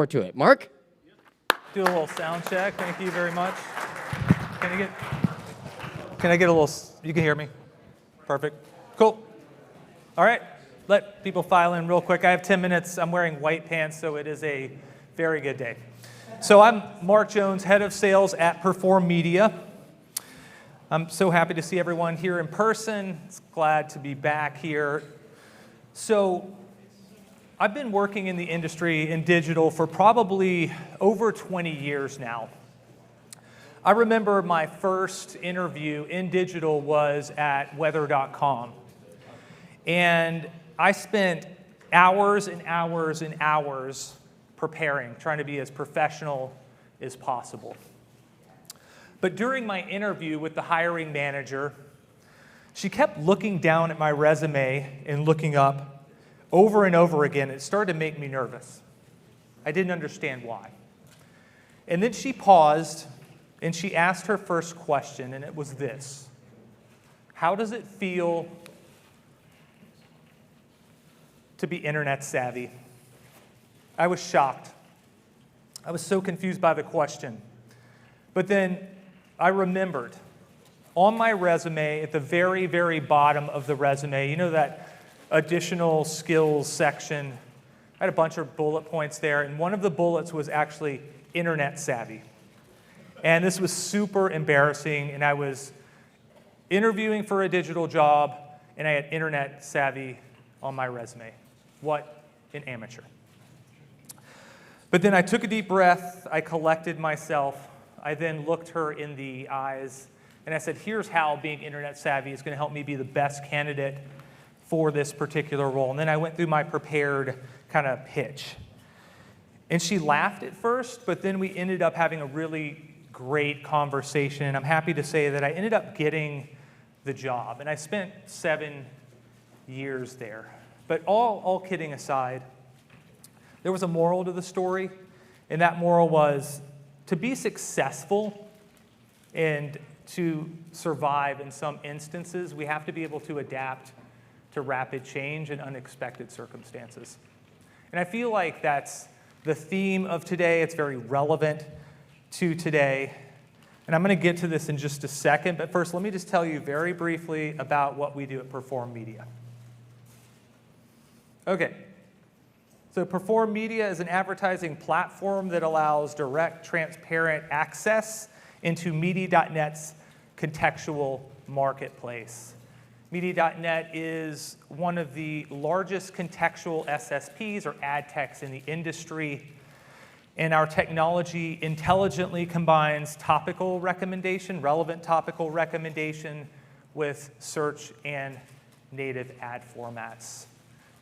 To it. Mark? Do a little sound check. Thank you very much. Can I get a little, you can hear me? Perfect. Cool. All right. Let people file in real quick. I have 10 minutes. I'm wearing white pants, so it is a very good day. So I'm Mark Jones, head of sales at Perform Media. I'm so happy to see everyone here in person. It's glad to be back here. So I've been working in the industry in digital for probably over 20 years now. I remember my first interview in digital was at weather.com. And I spent hours and hours and hours preparing, trying to be as professional as possible. But during my interview with the hiring manager, she kept looking down at my resume and looking up over and over again. It started to make me nervous. I didn't understand why. And then she paused and she asked her first question, and it was this: how does it feel to be internet savvy? I was shocked. I was so confused by the question. But then I remembered on my resume, at the very, very bottom of the resume, you know that additional skills section, I had a bunch of bullet points there, and one of the bullets was actually internet savvy. And this was super embarrassing, and I was interviewing for a digital job, and I had internet savvy on my resume. What an amateur. But then I took a deep breath, I collected myself, I then looked her in the eyes, and I said, here's how being internet savvy is going to help me be the best candidate for this particular role. And then I went through my prepared kind of pitch. And she laughed at first, but then we ended up having a really great conversation. And I'm happy to say that I ended up getting the job. And I spent 7 years there. But all kidding aside, there was a moral to the story. And that moral was to be successful and to survive in some instances, we have to be able to adapt to rapid change and unexpected circumstances. And I feel like that's the theme of today. It's very relevant to today. And I'm going to get to this in just a second, but first let me just tell you very briefly about what we do at Perform Media. Okay, so Perform Media is an advertising platform that allows direct, transparent access into Media.net's contextual marketplace. Media.net is one of the largest contextual SSPs or ad techs in the industry, and our technology intelligently combines topical recommendation, relevant topical recommendation, with search and native ad formats.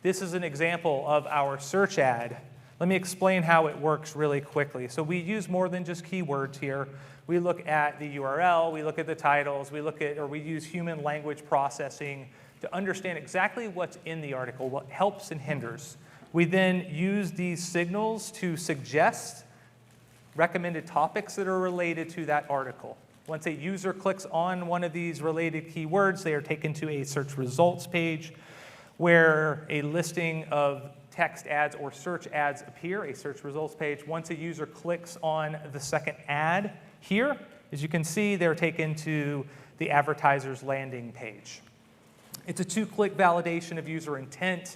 This is an example of our search ad. Let me explain how it works really quickly. So we use more than just keywords here. We look at the URL, we look at the titles, we use human language processing to understand exactly what's in the article, what helps and hinders. We then use these signals to suggest recommended topics that are related to that article. Once a user clicks on one of these related keywords, they are taken to a search results page where a listing of text ads or search ads appear, a search results page. Once a user clicks on the second ad here, as you can see, they're taken to the advertiser's landing page. It's a 2-click validation of user intent.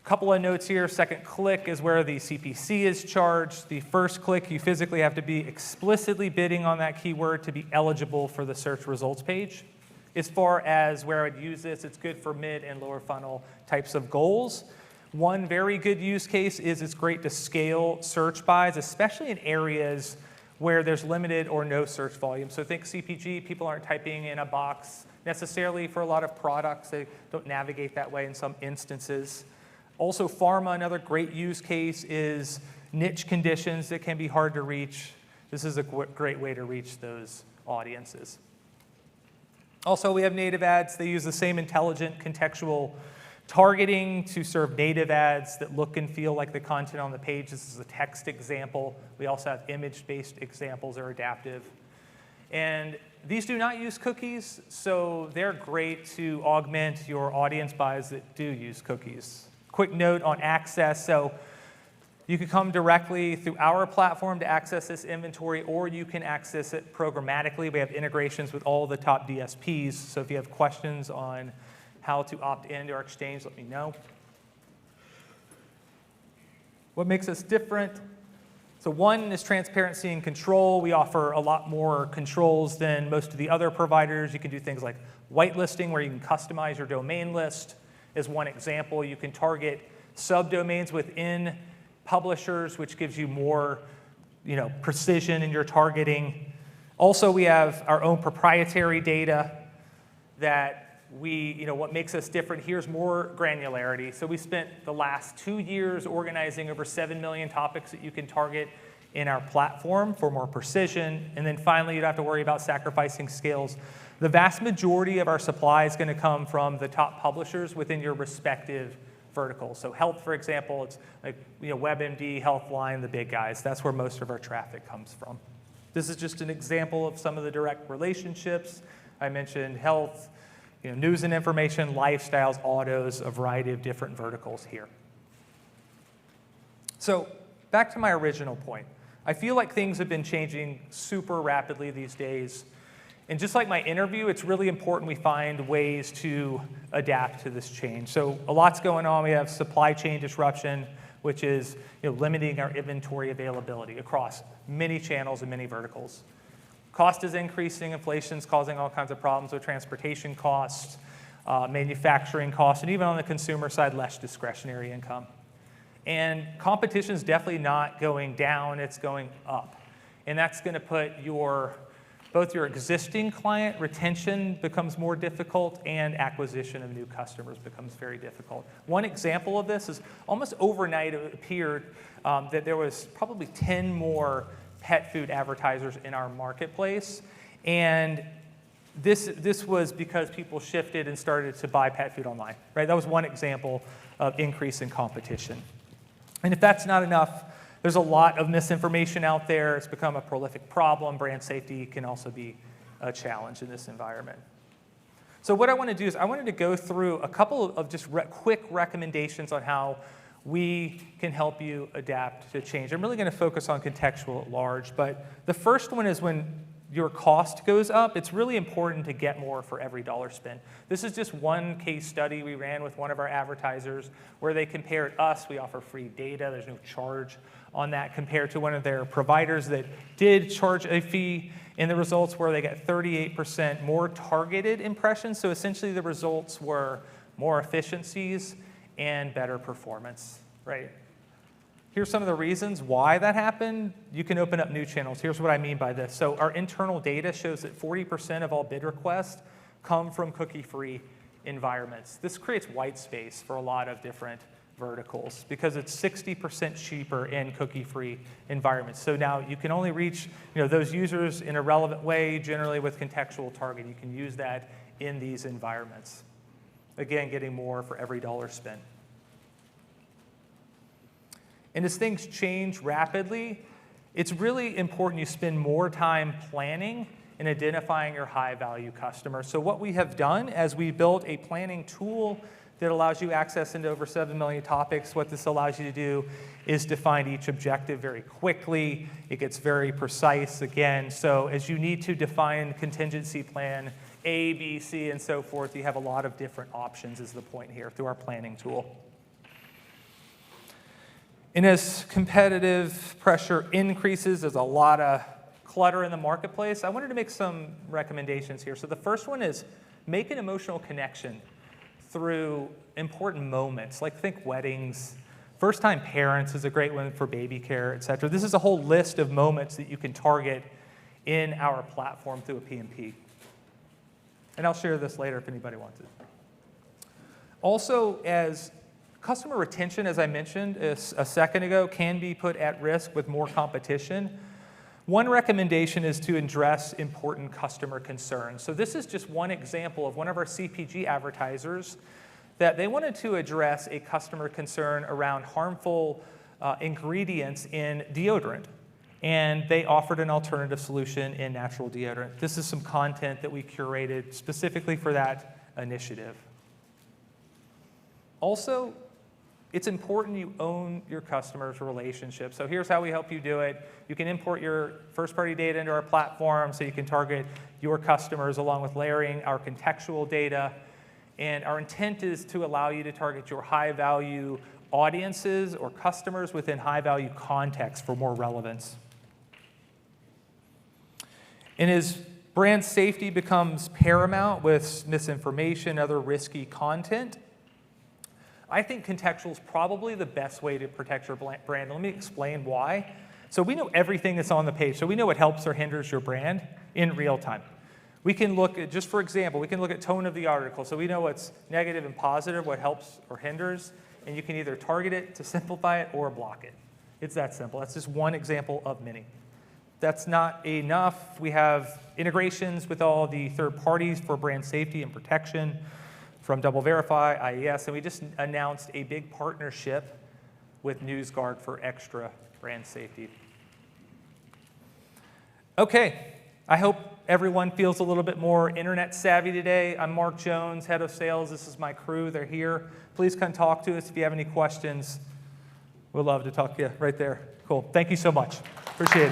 A couple of notes here. Second click is where the CPC is charged. The first click, you physically have to be explicitly bidding on that keyword to be eligible for the search results page. As far as where I'd use this, it's good for mid and lower funnel types of goals. One very good use case is it's great to scale search buys, especially in areas where there's limited or no search volume. So think CPG, people aren't typing in a box necessarily for a lot of products. They don't navigate that way in some instances. Also pharma, another great use case is niche conditions that can be hard to reach. This is a great way to reach those audiences. Also, we have native ads. They use the same intelligent contextual targeting to serve native ads that look and feel like the content on the page. This is a text example. We also have image-based examples that are adaptive. And these do not use cookies, so they're great to augment your audience buys that do use cookies. Quick note on access. So You can come directly through our platform to access this inventory, or you can access it programmatically. We have integrations with all the top DSPs, so if you have questions on how to opt into our exchange, let me know. What makes us different? So one is transparency and control. We offer a lot more controls than most of the other providers. You can do things like whitelisting, where you can customize your domain list. As one example, you can target subdomains within publishers, which gives you more precision in your targeting. Also, we have our own proprietary data that what makes us different here is more granularity. So we spent the last 2 years organizing over 7 million topics that you can target in our platform for more precision. And then finally, you don't have to worry about sacrificing scales. The vast majority of our supply is going to come from the top publishers within your respective verticals. So health, for example, it's like WebMD, Healthline, the big guys. That's where most of our traffic comes from. This is just an example of some of the direct relationships. I mentioned health, news and information, lifestyles, autos, a variety of different verticals here. So back to my original point. I feel like things have been changing super rapidly these days. And just like my interview, it's really important we find ways to adapt to this change. So a lot's going on. We have supply chain disruption, which is limiting our inventory availability across many channels and many verticals. Cost is increasing, inflation's causing all kinds of problems with transportation costs, manufacturing costs, and even on the consumer side, less discretionary income. And competition is definitely not going down, it's going up. And that's going to put both your existing client retention becomes more difficult, and acquisition of new customers becomes very difficult. One example of this is almost overnight it appeared that there was probably 10 more pet food advertisers in our marketplace, and this was because people shifted and started to buy pet food online, right? That was one example of increase in competition. And if that's not enough, there's a lot of misinformation out there. It's become a prolific problem. Brand safety can also be a challenge in this environment. So what I want to do is I wanted to go through a couple of just quick recommendations on how we can help you adapt to change. I'm really going to focus on contextual at large, but the first one is when your cost goes up, it's really important to get more for every dollar spent. This is just one case study we ran with one of our advertisers where they compared us. We offer free data. There's no charge on that, compared to one of their providers that did charge a fee. And the results were they got 38% more targeted impressions. So essentially the results were more efficiencies and better performance, right? Here's some of the reasons why that happened. You can open up new channels. Here's what I mean by this. So our internal data shows that 40% of all bid requests come from cookie-free environments. This creates white space for a lot of different verticals because it's 60% cheaper in cookie-free environments. So now you can only reach those users in a relevant way, generally with contextual targeting. You can use that in these environments. Again, getting more for every dollar spent. And as things change rapidly, it's really important you spend more time planning and identifying your high-value customers. So what we have done as we built a planning tool that allows you access into over 7 million topics, what this allows you to do is define each objective very quickly. It gets very precise again. So as you need to define contingency plan A, B, C, and so forth, you have a lot of different options is the point here through our planning tool. And as competitive pressure increases, there's a lot of clutter in the marketplace. I wanted to make some recommendations here. So the first one is make an emotional connection through important moments, like think weddings. First-time parents is a great one for baby care, et cetera. This is a whole list of moments that you can target in our platform through a PMP. And I'll share this later if anybody wants it. Also, as customer retention, as I mentioned a second ago, can be put at risk with more competition. One recommendation is to address important customer concerns. So this is just one example of one of our CPG advertisers that they wanted to address a customer concern around harmful ingredients in deodorant. And they offered an alternative solution in natural deodorant. This is some content that we curated specifically for that initiative. Also, it's important you own your customers' relationship. So here's how we help you do it. You can import your first-party data into our platform so you can target your customers along with layering our contextual data. And our intent is to allow you to target your high-value audiences or customers within high-value context for more relevance. And as brand safety becomes paramount with misinformation, other risky content, I think contextual is probably the best way to protect your brand. Let me explain why. So we know everything that's on the page. So we know what helps or hinders your brand in real time. We can look at, just for example, we can look at tone of the article. So we know what's negative and positive, what helps or hinders, and you can either target it to simplify it or block it. It's that simple. That's just one example of many. That's not enough. We have integrations with all the third parties for brand safety and protection, from DoubleVerify, IES, and we just announced a big partnership with NewsGuard for extra brand safety. Okay, I hope everyone feels a little bit more internet savvy today. I'm Mark Jones, head of sales. This is my crew. They're here. Please come talk to us if you have any questions. We'd love to talk to you right there. Cool. Thank you so much. Appreciate it.